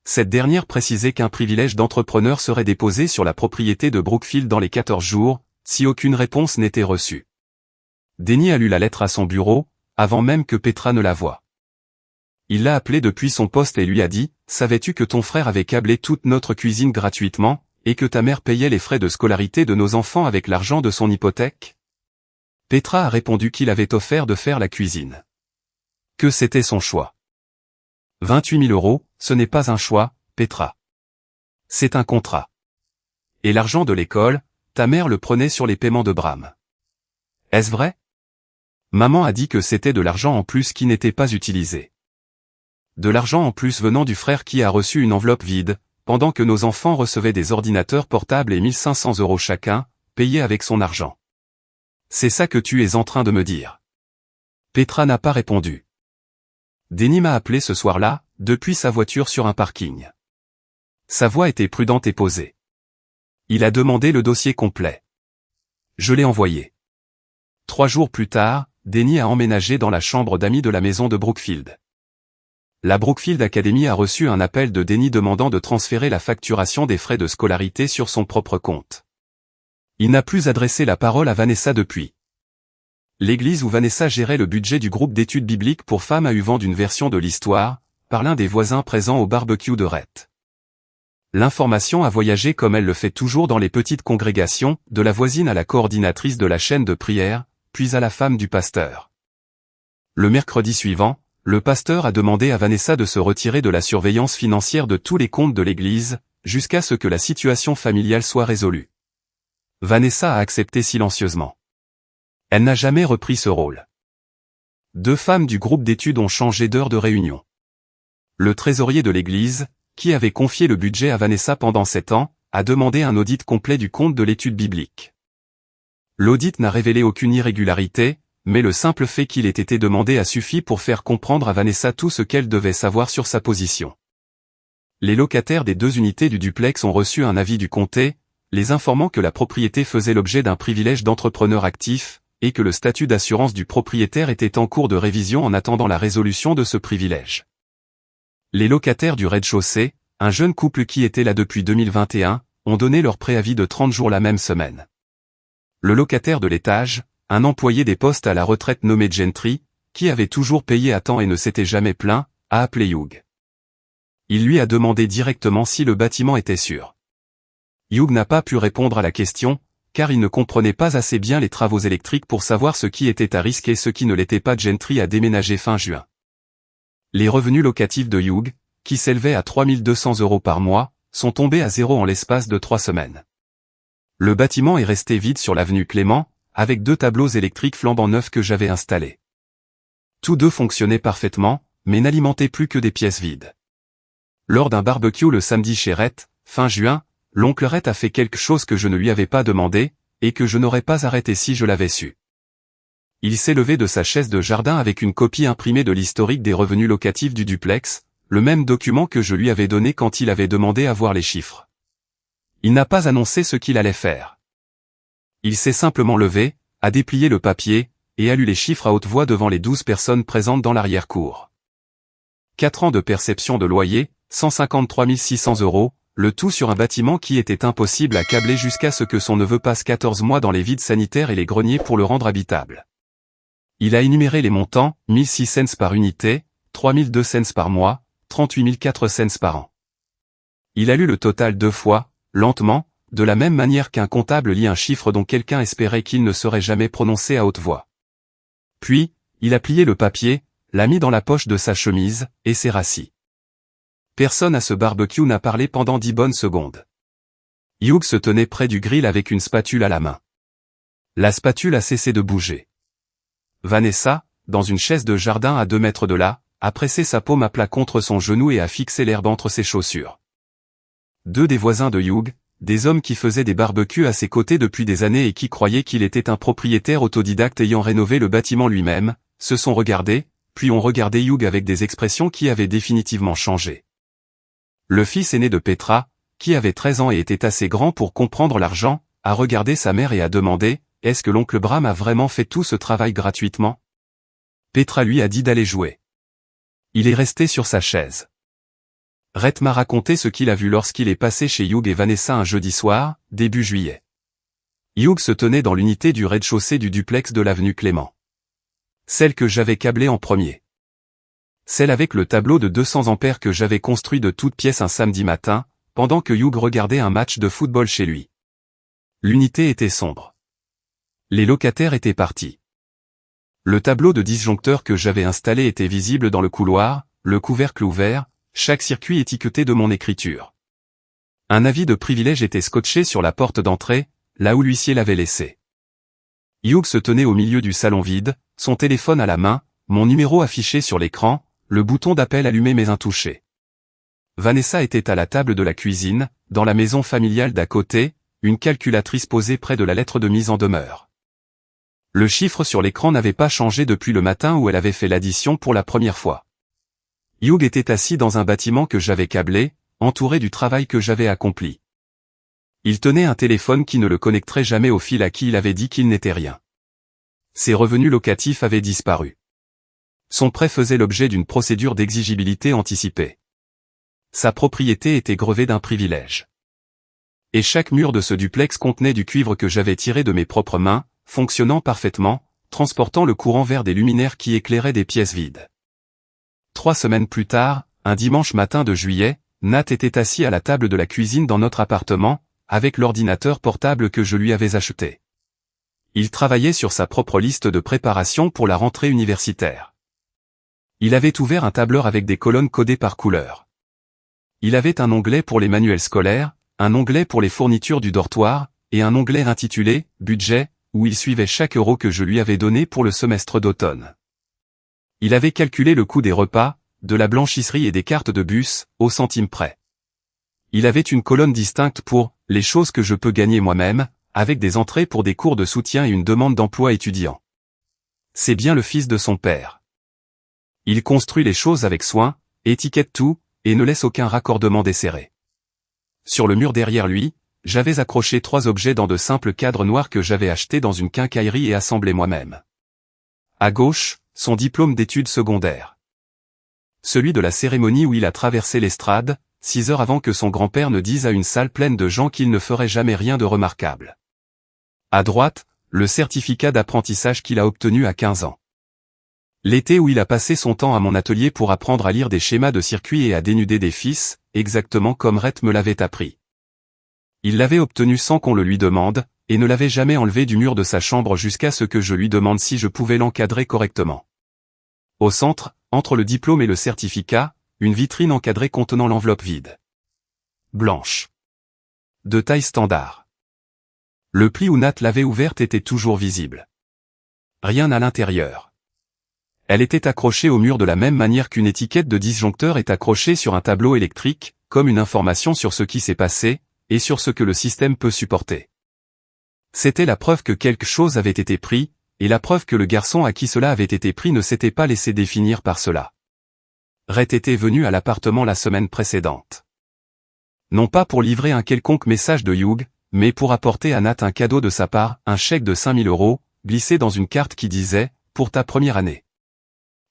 Cette dernière précisait qu'un privilège d'entrepreneur serait déposé sur la propriété de Brookfield dans les 14 jours, si aucune réponse n'était reçue. Denny a lu la lettre à son bureau, avant même que Petra ne la voie. Il l'a appelé depuis son poste et lui a dit « Savais-tu que ton frère avait câblé toute notre cuisine gratuitement, et que ta mère payait les frais de scolarité de nos enfants avec l'argent de son hypothèque ?» Petra a répondu qu'il avait offert de faire la cuisine. Que c'était son choix. 28 000 €, ce n'est pas un choix, Petra. C'est un contrat. Et l'argent de l'école, ta mère le prenait sur les paiements de Bram. Est-ce vrai? Maman a dit que c'était de l'argent en plus qui n'était pas utilisé. De l'argent en plus venant du frère qui a reçu une enveloppe vide, pendant que nos enfants recevaient des ordinateurs portables et 1 500 € chacun, payés avec son argent. C'est ça que tu es en train de me dire. Petra n'a pas répondu. Denny m'a appelé ce soir-là, depuis sa voiture sur un parking. Sa voix était prudente et posée. Il a demandé le dossier complet. Je l'ai envoyé. 3 jours plus tard, Denny a emménagé dans la chambre d'amis de la maison de Brookfield. La Brookfield Academy a reçu un appel de Denny demandant de transférer la facturation des frais de scolarité sur son propre compte. Il n'a plus adressé la parole à Vanessa depuis. L'église où Vanessa gérait le budget du groupe d'études bibliques pour femmes a eu vent d'une version de l'histoire, par l'un des voisins présents au barbecue de Rhett. L'information a voyagé comme elle le fait toujours dans les petites congrégations, de la voisine à la coordinatrice de la chaîne de prière, puis à la femme du pasteur. Le mercredi suivant, le pasteur a demandé à Vanessa de se retirer de la surveillance financière de tous les comptes de l'église, jusqu'à ce que la situation familiale soit résolue. Vanessa a accepté silencieusement. Elle n'a jamais repris ce rôle. 2 femmes du groupe d'études ont changé d'heure de réunion. Le trésorier de l'église, qui avait confié le budget à Vanessa pendant 7 ans, a demandé un audit complet du compte de l'étude biblique. L'audit n'a révélé aucune irrégularité, mais le simple fait qu'il ait été demandé a suffi pour faire comprendre à Vanessa tout ce qu'elle devait savoir sur sa position. Les locataires des 2 unités du duplex ont reçu un avis du comté, les informant que la propriété faisait l'objet d'un privilège d'entrepreneur actif, et que le statut d'assurance du propriétaire était en cours de révision en attendant la résolution de ce privilège. Les locataires du rez-de-chaussée, un jeune couple qui était là depuis 2021, ont donné leur préavis de 30 jours la même semaine. Le locataire de l'étage, un employé des postes à la retraite nommé Gentry, qui avait toujours payé à temps et ne s'était jamais plaint, a appelé Hugh. Il lui a demandé directement si le bâtiment était sûr. Hugh n'a pas pu répondre à la question, car il ne comprenait pas assez bien les travaux électriques pour savoir ce qui était à risque et ce qui ne l'était pas. Gentry a déménagé fin juin. Les revenus locatifs de Hugh, qui s'élevaient à 3 200 € par mois, sont tombés à 0 en l'espace de 3 semaines. Le bâtiment est resté vide sur l'avenue Clément, avec 2 tableaux électriques flambant neufs que j'avais installés. Tous 2 fonctionnaient parfaitement, mais n'alimentaient plus que des pièces vides. Lors d'un barbecue le samedi chez Rhett, fin juin, l'oncle Rhett a fait quelque chose que je ne lui avais pas demandé, et que je n'aurais pas arrêté si je l'avais su. Il s'est levé de sa chaise de jardin avec une copie imprimée de l'historique des revenus locatifs du duplex, le même document que je lui avais donné quand il avait demandé à voir les chiffres. Il n'a pas annoncé ce qu'il allait faire. Il s'est simplement levé, a déplié le papier, et a lu les chiffres à haute voix devant les 12 personnes présentes dans l'arrière-cour. 4 ans de perception de loyer, 153 600 €, le tout sur un bâtiment qui était impossible à câbler jusqu'à ce que son neveu passe 14 mois dans les vides sanitaires et les greniers pour le rendre habitable. Il a énuméré les montants, 1006 cents par unité, 3002 cents par mois, 38 cents par an. Il a lu le total 2 fois, lentement, de la même manière qu'un comptable lit un chiffre dont quelqu'un espérait qu'il ne serait jamais prononcé à haute voix. Puis, il a plié le papier, l'a mis dans la poche de sa chemise, et s'est rassis. Personne à ce barbecue n'a parlé pendant 10 bonnes secondes. Hugh se tenait près du grill avec une spatule à la main. La spatule a cessé de bouger. Vanessa, dans une chaise de jardin à 2 mètres de là, a pressé sa paume à plat contre son genou et a fixé l'herbe entre ses chaussures. 2 des voisins de Hugh, des hommes qui faisaient des barbecues à ses côtés depuis des années et qui croyaient qu'il était un propriétaire autodidacte ayant rénové le bâtiment lui-même, se sont regardés, puis ont regardé Hugh avec des expressions qui avaient définitivement changé. Le fils aîné de Petra, qui avait 13 ans et était assez grand pour comprendre l'argent, a regardé sa mère et a demandé « Est-ce que l'oncle Bram a vraiment fait tout ce travail gratuitement ?» Petra lui a dit d'aller jouer. Il est resté sur sa chaise. Rhett m'a raconté ce qu'il a vu lorsqu'il est passé chez Hugh et Vanessa un jeudi soir, début juillet. Hugh se tenait dans l'unité du rez-de-chaussée du duplex de l'avenue Clément. Celle que j'avais câblée en premier. Celle avec le tableau de 200 ampères que j'avais construit de toutes pièces un samedi matin, pendant que Hugh regardait un match de football chez lui. L'unité était sombre. Les locataires étaient partis. Le tableau de disjoncteur que j'avais installé était visible dans le couloir, le couvercle ouvert, chaque circuit étiqueté de mon écriture. Un avis de privilège était scotché sur la porte d'entrée, là où l'huissier l'avait laissé. Hugh se tenait au milieu du salon vide, son téléphone à la main, mon numéro affiché sur l'écran, le bouton d'appel allumé mais intouché. Vanessa était à la table de la cuisine, dans la maison familiale d'à côté, une calculatrice posée près de la lettre de mise en demeure. Le chiffre sur l'écran n'avait pas changé depuis le matin où elle avait fait l'addition pour la première fois. Hugh était assis dans un bâtiment que j'avais câblé, entouré du travail que j'avais accompli. Il tenait un téléphone qui ne le connecterait jamais au fil à qui il avait dit qu'il n'était rien. Ses revenus locatifs avaient disparu. Son prêt faisait l'objet d'une procédure d'exigibilité anticipée. Sa propriété était grevée d'un privilège. Et chaque mur de ce duplex contenait du cuivre que j'avais tiré de mes propres mains, fonctionnant parfaitement, transportant le courant vers des luminaires qui éclairaient des pièces vides. 3 semaines plus tard, un dimanche matin de juillet, Nat était assis à la table de la cuisine dans notre appartement, avec l'ordinateur portable que je lui avais acheté. Il travaillait sur sa propre liste de préparation pour la rentrée universitaire. Il avait ouvert un tableur avec des colonnes codées par couleur. Il avait un onglet pour les manuels scolaires, un onglet pour les fournitures du dortoir, et un onglet intitulé « Budget » où il suivait chaque euro que je lui avais donné pour le semestre d'automne. Il avait calculé le coût des repas, de la blanchisserie et des cartes de bus, au centime près. Il avait une colonne distincte pour « Les choses que je peux gagner moi-même », avec des entrées pour des cours de soutien et une demande d'emploi étudiant. C'est bien le fils de son père. Il construit les choses avec soin, étiquette tout, et ne laisse aucun raccordement desserré. Sur le mur derrière lui, j'avais accroché 3 objets dans de simples cadres noirs que j'avais achetés dans une quincaillerie et assemblés moi-même. À gauche, son diplôme d'études secondaires. Celui de la cérémonie où il a traversé l'estrade, 6 heures avant que son grand-père ne dise à une salle pleine de gens qu'il ne ferait jamais rien de remarquable. À droite, le certificat d'apprentissage qu'il a obtenu à 15 ans. L'été où il a passé son temps à mon atelier pour apprendre à lire des schémas de circuit et à dénuder des fils, exactement comme Rhett me l'avait appris. Il l'avait obtenu sans qu'on le lui demande, et ne l'avait jamais enlevé du mur de sa chambre jusqu'à ce que je lui demande si je pouvais l'encadrer correctement. Au centre, entre le diplôme et le certificat, une vitrine encadrée contenant l'enveloppe vide. Blanche. De taille standard. Le pli où Nat l'avait ouverte était toujours visible. Rien à l'intérieur. Elle était accrochée au mur de la même manière qu'une étiquette de disjoncteur est accrochée sur un tableau électrique, comme une information sur ce qui s'est passé, et sur ce que le système peut supporter. C'était la preuve que quelque chose avait été pris, et la preuve que le garçon à qui cela avait été pris ne s'était pas laissé définir par cela. Rhett était venu à l'appartement la semaine précédente. Non pas pour livrer un quelconque message de Hugh, mais pour apporter à Nat un cadeau de sa part, un chèque de 5 000 €, glissé dans une carte qui disait « Pour ta première année ».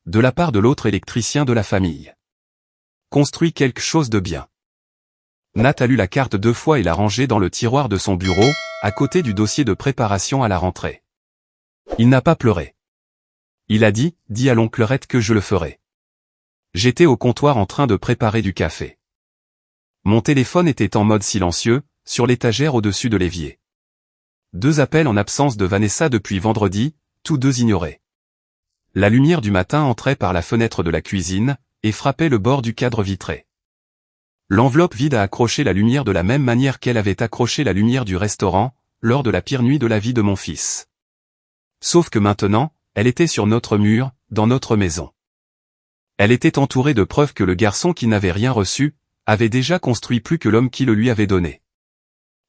De la part de l'autre électricien de la famille. Construis quelque chose de bien. Nat a lu la carte 2 fois et l'a rangée dans le tiroir de son bureau, à côté du dossier de préparation à la rentrée. Il n'a pas pleuré. Il a dit « Dis à l'onclerette que je le ferai ». J'étais au comptoir en train de préparer du café. Mon téléphone était en mode silencieux, sur l'étagère au-dessus de l'évier. 2 appels en absence de Vanessa depuis vendredi, tous 2 ignorés. La lumière du matin entrait par la fenêtre de la cuisine, et frappait le bord du cadre vitré. L'enveloppe vide a accroché la lumière de la même manière qu'elle avait accroché la lumière du restaurant, lors de la pire nuit de la vie de mon fils. Sauf que maintenant, elle était sur notre mur, dans notre maison. Elle était entourée de preuves que le garçon qui n'avait rien reçu, avait déjà construit plus que l'homme qui le lui avait donné.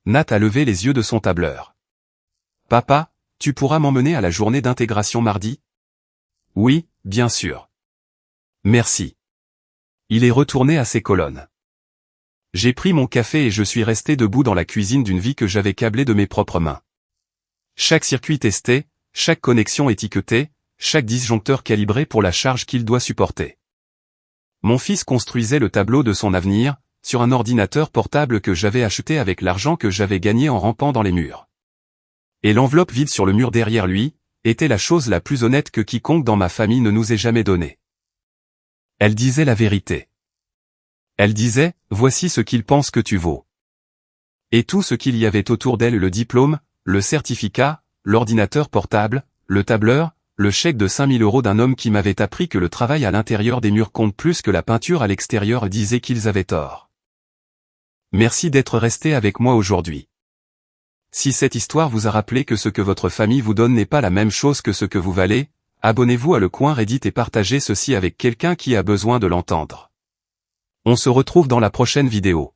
Nat a levé les yeux de son tableur. « Papa, tu pourras m'emmener à la journée d'intégration mardi ? » « Oui, bien sûr. »« Merci. » Il est retourné à ses colonnes. J'ai pris mon café et je suis resté debout dans la cuisine d'une vie que j'avais câblée de mes propres mains. Chaque circuit testé, chaque connexion étiquetée, chaque disjoncteur calibré pour la charge qu'il doit supporter. Mon fils construisait le tableau de son avenir, sur un ordinateur portable que j'avais acheté avec l'argent que j'avais gagné en rampant dans les murs. Et l'enveloppe vide sur le mur derrière lui, était la chose la plus honnête que quiconque dans ma famille ne nous ait jamais donnée. Elle disait la vérité. Elle disait, voici ce qu'il pense que tu vaux. Et tout ce qu'il y avait autour d'elle, le diplôme, le certificat, l'ordinateur portable, le tableur, le chèque de 5 000 € d'un homme qui m'avait appris que le travail à l'intérieur des murs compte plus que la peinture à l'extérieur, disait qu'ils avaient tort. Merci d'être resté avec moi aujourd'hui. Si cette histoire vous a rappelé que ce que votre famille vous donne n'est pas la même chose que ce que vous valez, abonnez-vous à Le Coin Reddit et partagez ceci avec quelqu'un qui a besoin de l'entendre. On se retrouve dans la prochaine vidéo.